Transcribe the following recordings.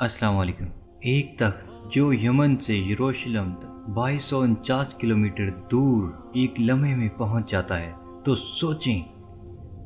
السلام علیکم۔ ایک تخت جو یمن سے یروشلم تک 2249 کلومیٹر دور ایک لمحے میں پہنچ جاتا ہے تو سوچیں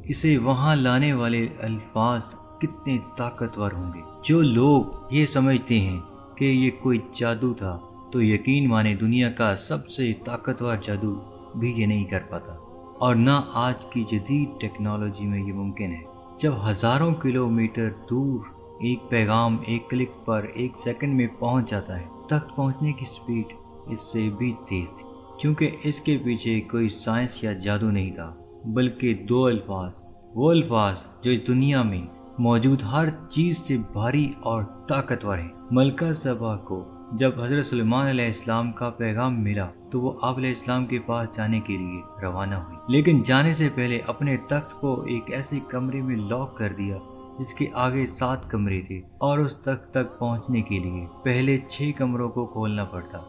اسے وہاں لانے والے الفاظ کتنے طاقتور ہوں گے۔ جو لوگ یہ سمجھتے ہیں کہ یہ کوئی جادو تھا تو یقین مانے دنیا کا سب سے طاقتور جادو بھی یہ نہیں کر پاتا، اور نہ آج کی جدید ٹیکنالوجی میں یہ ممکن ہے۔ جب ہزاروں کلومیٹر دور ایک پیغام ایک کلک پر ایک سیکنڈ میں پہنچ جاتا ہے، تخت پہنچنے کی سپیڈ اس سے بھی تیز تھی، کیونکہ اس کے پیچھے کوئی سائنس یا جادو نہیں تھا، بلکہ دو الفاظ، وہ الفاظ جو اس دنیا میں موجود ہر چیز سے بھاری اور طاقتور ہیں۔ ملکہ سبا کو جب حضرت سلیمان علیہ السلام کا پیغام ملا تو وہ آپ علیہ السلام کے پاس جانے کے لیے روانہ ہوئی، لیکن جانے سے پہلے اپنے تخت کو ایک ایسے کمرے میں لاک کر دیا جس کے آگے 7 کمرے تھے، اور اس تخت تک پہنچنے کے لیے پہلے 6 کمروں کو کھولنا پڑتا،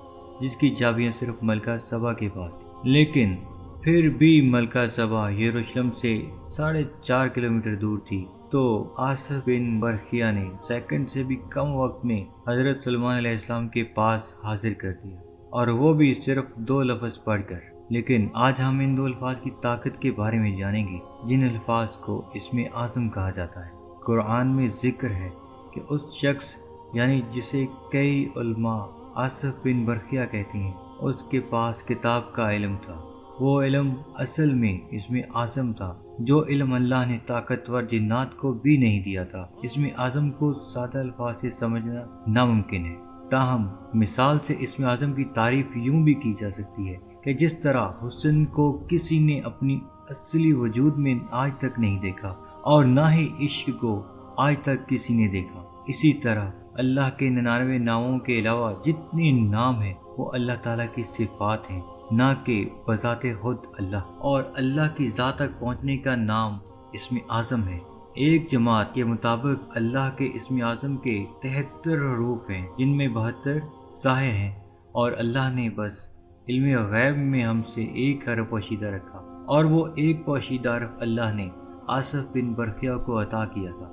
جس کی چابیاں صرف ملکہ سبا کے پاس تھی۔ لیکن پھر بھی ملکہ سبا یروشلم سے 4.5 کلومیٹر دور تھی، تو آصف بن برخیا نے سیکنڈ سے بھی کم وقت میں حضرت سلیمان علیہ السلام کے پاس حاضر کر دیا، اور وہ بھی صرف 2 لفظ پڑھ کر۔ لیکن آج ہم ان 2 الفاظ کی طاقت کے بارے میں جانیں گے جن الفاظ کو اسم اعظم کہا جاتا ہے۔ قرآن میں ذکر ہے کہ اس شخص یعنی جسے کئی علماء آصف بن برخیا کہتے ہیں، اس کے پاس کتاب کا علم تھا۔ وہ علم اصل میں اسم اعظم تھا، جو علم اللہ نے طاقتور جنات کو بھی نہیں دیا تھا۔ اسم اعظم کو سادہ الفاظ سے سمجھنا ناممکن ہے، تاہم مثال سے اسم اعظم کی تعریف یوں بھی کی جا سکتی ہے کہ جس طرح حسن کو کسی نے اپنی اصلی وجود میں آج تک نہیں دیکھا، اور نہ ہی عشق کو آج تک کسی نے دیکھا، اسی طرح اللہ کے 99 ناموں کے علاوہ جتنے نام ہیں وہ اللہ تعالیٰ کی صفات ہیں، نہ کہ بذات خود اللہ، اور اللہ کی ذات تک پہنچنے کا نام اسم اعظم ہے۔ ایک جماعت کے مطابق اللہ کے اسم اعظم کے 73 حروف ہیں، جن میں 72 ظاہر ہیں، اور اللہ نے بس علم غیب میں ہم سے ایک حرف پوشیدہ رکھا، اور وہ ایک پوشیدہ حرف اللہ نے آصف بن برخیا کو عطا کیا تھا۔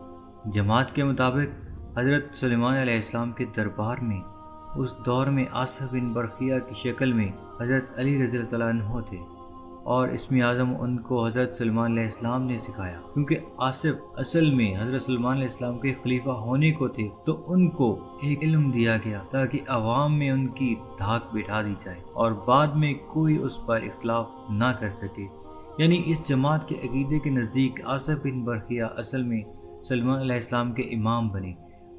جماعت کے مطابق حضرت سلیمان علیہ السلام کے دربار میں اس دور میں آصف بن برخیا کی شکل میں حضرت علی رضی اللہ عنہ تھے، اور اسم اعظم ان کو حضرت سلیمان علیہ السلام نے سکھایا۔ کیونکہ آصف اصل میں حضرت سلیمان علیہ السلام کے خلیفہ ہونے کو تھے، تو ان کو ایک علم دیا گیا تاکہ عوام میں ان کی دھاک بٹھا دی جائے اور بعد میں کوئی اس پر اختلاف نہ کر سکے۔ یعنی اس جماعت کے عقیدے کے نزدیک آصف بن برخیا اصل میں سلیمان علیہ السلام کے امام بنے،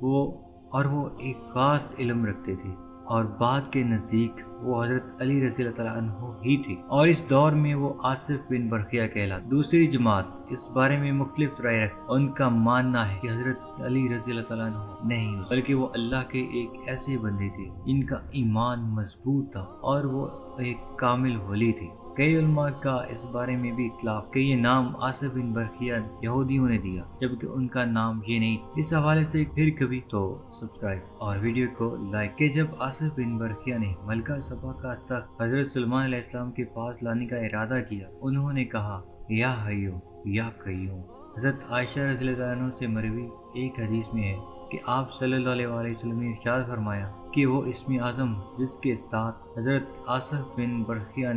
وہ ایک خاص علم رکھتے تھے، اور بعض کے نزدیک وہ حضرت علی رضی اللہ عنہ ہی تھے، اور اس دور میں وہ آصف بن برخیا کہلاتے۔ دوسری جماعت اس بارے میں مختلف رائے رکھتی، ان کا ماننا ہے کہ حضرت علی رضی اللہ عنہ نہیں، بلکہ وہ اللہ کے ایک ایسے بندے تھے جن کا ایمان مضبوط تھا، اور وہ ایک کامل ولی تھے۔ کئی علماء کا اس بارے میں بھی اختلاف کہ یہ نام آصف بن برخیا یہودیوں نے دیا، جبکہ ان کا نام یہ نہیں۔ اس حوالے سے پھر کبھی تو سبسکرائب اور ویڈیو کو لائک کہ جب آصف بن برخیا نے ملکہ سبا کا تخت حضرت سلیمان علیہ السلام کے پاس لانے کا ارادہ کیا، انہوں نے کہا یا حیو یا قیوم۔ حضرت عائشہ رضی اللہ عنہ سے مروی ایک حدیث میں ہے کہ آپ صلی اللہ علیہ وسلم نے ارشاد فرمایا کہ وہ اسم اعظم جس کے ساتھ حضرت آصف بن برخیا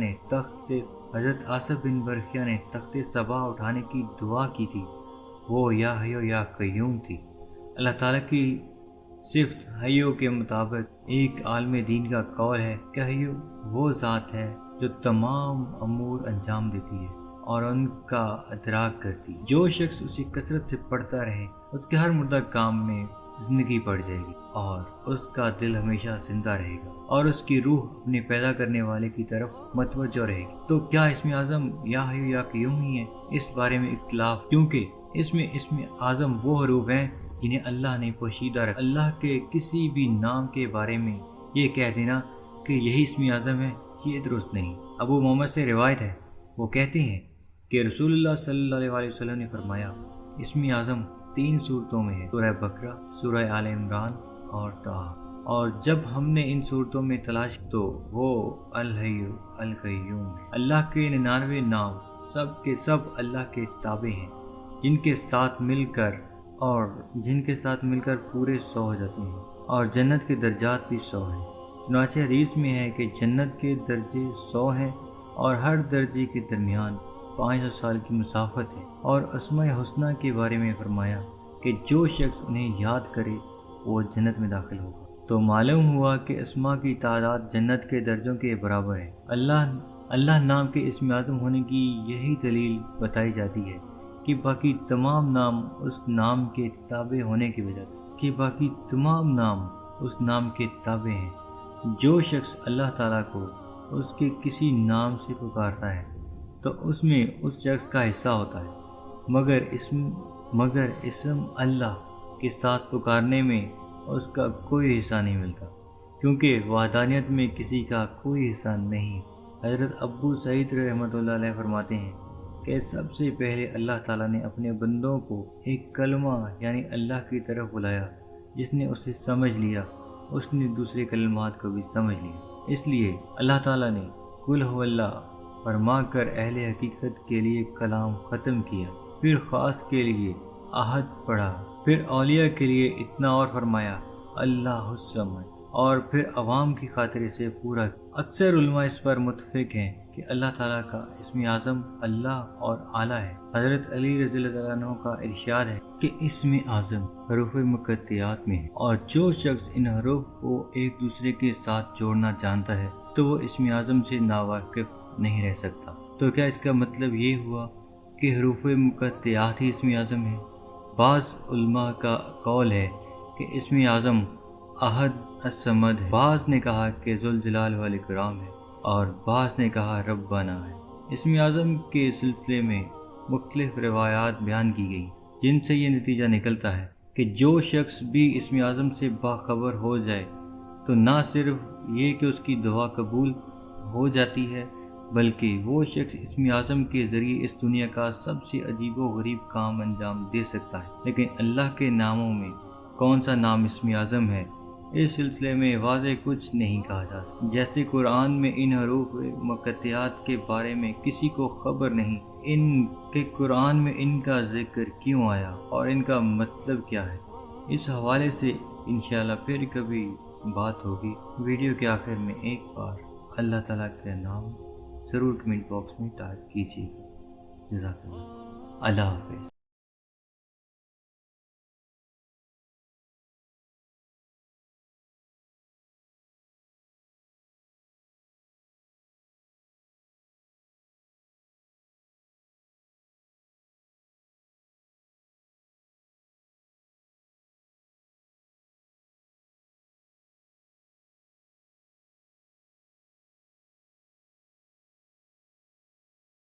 نے تخت سبا اٹھانے کی دعا کی تھی، وہ یا حیو یا قیوم تھی۔ اللہ تعالیٰ کی صفت حیو کے مطابق ایک عالم دین کا قول ہے کہ حیو وہ ذات ہے جو تمام امور انجام دیتی ہے اور ان کا ادراک کرتی ہے۔ جو شخص اسے کثرت سے پڑھتا رہے، اس کے ہر مردہ کام میں زندگی پڑ جائے گی، اور اس کا دل ہمیشہ زندہ رہے گا، اور اس کی روح اپنے پیدا کرنے والے کی طرف متوجہ رہے گی۔ تو کیا اسم اعظم یا حیو یا قیوم ہی ہے؟ اس بارے میں اختلاف، کیونکہ اسم اعظم وہ حروف ہیں جنہیں اللہ نے پوشیدہ رکھا۔ اللہ کے کسی بھی نام کے بارے میں یہ کہہ دینا کہ یہی اسم اعظم ہے، یہ درست نہیں۔ ابو محمد سے روایت ہے، وہ کہتے ہیں کہ رسول اللہ صلی اللہ علیہ وسلم نے فرمایا اسم اعظم 3 صورتوں میں ہے، سورہ بقرہ، سورہ آل عمران اور طٰہٰ، اور جب ہم نے ان صورتوں میں تلاش تو وہ الحی القیوم ہے۔ اللہ کے 99 نام سب کے سب اللہ کے تابع ہیں، جن کے ساتھ مل کر اور جن کے ساتھ مل کر پورے 100 ہو جاتے ہیں، اور جنت کے درجات بھی 100 ہیں۔ چنانچہ حدیث میں ہے کہ جنت کے درجے 100 ہیں اور ہر درجے کے درمیان 500 سال کی مسافت ہے۔ اور اسماء حسنہ کے بارے میں فرمایا کہ جو شخص انہیں یاد کرے وہ جنت میں داخل ہوگا۔ تو معلوم ہوا کہ اسماء کی تعداد جنت کے درجوں کے برابر ہے۔ اللہ نام کے اسم اعظم ہونے کی یہی دلیل بتائی جاتی ہے کہ باقی تمام نام اس نام کے تابع ہونے کی وجہ سے ہیں۔ جو شخص اللہ تعالیٰ کو اس کے کسی نام سے پکارتا ہے تو اس میں اس شخص کا حصہ ہوتا ہے، مگر اسم اللہ کے ساتھ پکارنے میں اس کا کوئی حصہ نہیں ملتا، کیونکہ وحدانیت میں کسی کا کوئی حصہ نہیں۔ حضرت ابو سعید رحمۃ اللہ علیہ فرماتے ہیں کہ سب سے پہلے اللہ تعالیٰ نے اپنے بندوں کو ایک کلمہ یعنی اللہ کی طرف بلایا، جس نے اسے سمجھ لیا اس نے دوسرے کلمات کو بھی سمجھ لیا۔ اس لیے اللہ تعالیٰ نے قل هو اللہ فرما کر اہل حقیقت کے لیے کلام ختم کیا، پھر خاص کے لیے احد پڑھا، پھر اولیاء کے لیے اتنا اور فرمایا اللہ الصمد، اور پھر عوام کی خاطر اسے پورا۔ اکثر علماء اس پر متفق ہیں کہ اللہ تعالیٰ کا اسم اعظم اللہ اور اعلیٰ ہے۔ حضرت علی رضی اللہ عنہ کا ارشاد ہے کہ اسم اعظم حروف مقطعات میں ہے، اور جو شخص ان حروف کو ایک دوسرے کے ساتھ جوڑنا جانتا ہے تو وہ اسم اعظم سے ناواقف نہیں رہ سکتا۔ تو کیا اس کا مطلب یہ ہوا کہ حروف مقطعات ہی اسم اعظم ہے؟ بعض علماء کا قول ہے کہ اسم اعظم احد الصمد ہے، بعض نے کہا کہ ذوالجلال والاکرام ہے، اور بعض نے کہا ربنا ہے۔ اسم اعظم کے سلسلے میں مختلف روایات بیان کی گئی، جن سے یہ نتیجہ نکلتا ہے کہ جو شخص بھی اسم اعظم سے باخبر ہو جائے تو نہ صرف یہ کہ اس کی دعا قبول ہو جاتی ہے، بلکہ وہ شخص اسم اعظم کے ذریعے اس دنیا کا سب سے عجیب و غریب کام انجام دے سکتا ہے۔ لیکن اللہ کے ناموں میں کون سا نام اسم اعظم ہے، اس سلسلے میں واضح کچھ نہیں کہا جا سکتا۔ جیسے قرآن میں ان حروف مقطعات کے بارے میں کسی کو خبر نہیں کہ قرآن میں ان کا ذکر کیوں آیا اور ان کا مطلب کیا ہے۔ اس حوالے سے انشاءاللہ پھر کبھی بات ہوگی۔ ویڈیو کے آخر میں ایک بار اللہ تعالیٰ کا نام ضرور کمنٹ باکس میں ٹائپ کیجیے گا۔ جزاک اللہ۔ اللہ حافظ۔